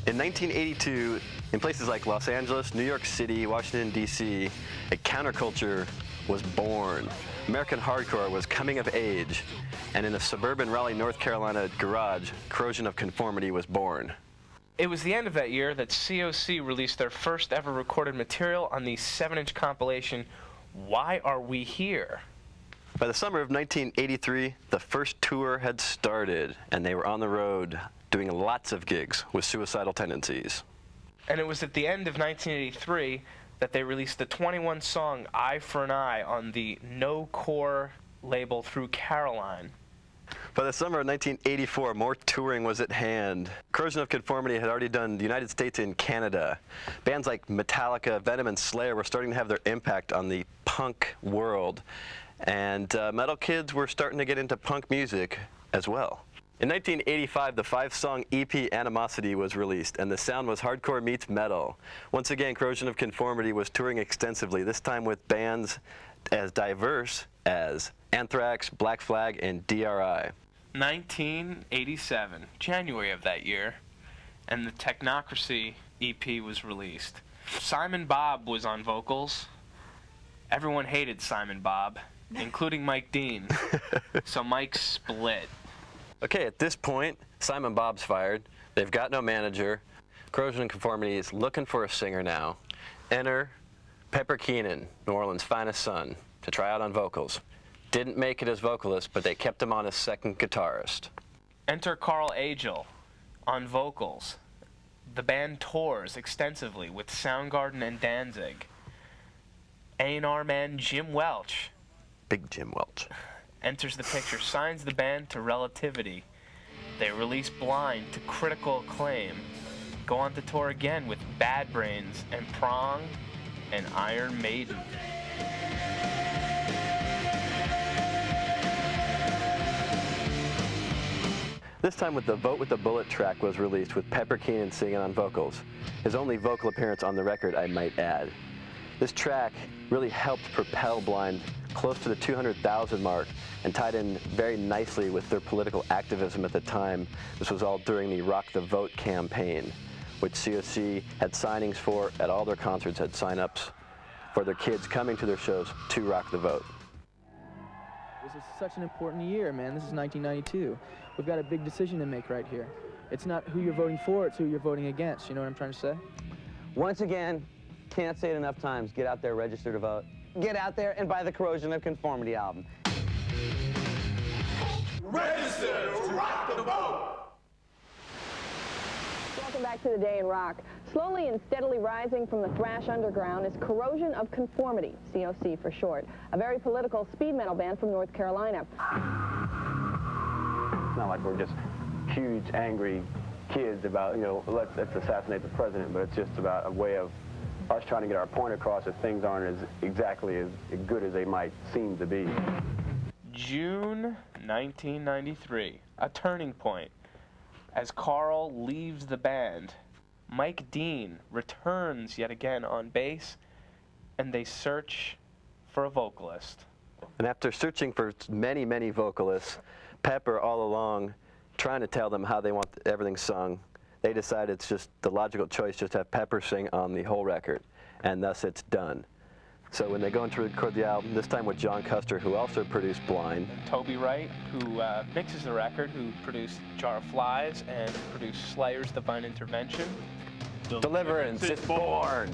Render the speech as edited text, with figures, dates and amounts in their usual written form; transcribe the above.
In 1982, in places like Los Angeles, New York City, Washington, D.C., a counterculture was born. American hardcore was coming of age, and in a suburban Raleigh, North Carolina garage, Corrosion of Conformity was born. It was the end of that year that C.O.C. released their first ever recorded material on the 7-inch compilation, Why Are We Here? By the summer of 1983, the first tour had started, and they were on the road doing lots of gigs with suicidal tendencies. And it was at the end of 1983 that they released the 21-song Eye for an Eye on the No Core label through Caroline. By the summer of 1984, more touring was at hand. Corrosion of Conformity had already done the United States and Canada. Bands like Metallica, Venom, and Slayer were starting to have their impact on the punk world. And metal kids were starting to get into punk music as well. In 1985, the 5-song EP Animosity was released, and the sound was hardcore meets metal. Once again, Corrosion of Conformity was touring extensively, this time with bands as diverse as Anthrax, Black Flag, and DRI. 1987, January of that year, and the Technocracy EP was released. Simon Bob was on vocals. Everyone hated Simon Bob, including Mike Dean, so Mike split. Okay, at this point, Simon Bob's fired. They've got no manager. Corrosion of Conformity is looking for a singer now. Enter Pepper Keenan, New Orleans' finest son, to try out on vocals. Didn't make it as vocalist, but they kept him on as second guitarist. Enter Carl Agel on vocals. The band tours extensively with Soundgarden and Danzig. A&R man Jim Welch, Big Jim Welch, enters the picture, signs the band to Relativity. They release Blind to critical acclaim, go on to tour again with Bad Brains and Prong and Iron Maiden. This time with the Vote with the Bullet track was released with Pepper Keenan singing on vocals. His only vocal appearance on the record, I might add. This track really helped propel Blind close to the 200,000 mark and tied in very nicely with their political activism at the time. This was all during the Rock the Vote campaign, which C.O.C. had signings for at all their concerts, had sign-ups for their kids coming to their shows to rock the vote. This is such an important year, man. This is 1992. We've got a big decision to make right here. It's not who you're voting for, it's who you're voting against. You know what I'm trying to say? Once again, can't say it enough times. Get out there, register to vote. Get out there and buy the Corrosion of Conformity album. Register to rock the vote! Welcome back to the Day in Rock. Slowly and steadily rising from the thrash underground is Corrosion of Conformity, C.O.C. for short, a very political speed metal band from North Carolina. It's not like we're just huge, angry kids about, you know, let's assassinate the president, but it's just about a way of us trying to get our point across that things aren't exactly as good as they might seem to be. June 1993, a turning point. As Carl leaves the band, Mike Dean returns yet again on bass, and they search for a vocalist. And after searching for many, many vocalists, Pepper all along trying to tell them how they want everything sung, they decided it's just the logical choice just to have Pepper sing on the whole record, and thus it's done. So when they go in to record the album, this time with John Custer, who also produced Blind. And Toby Wright, who mixes the record, who produced Jar of Flies and produced Slayer's Divine Intervention. Deliverance is born!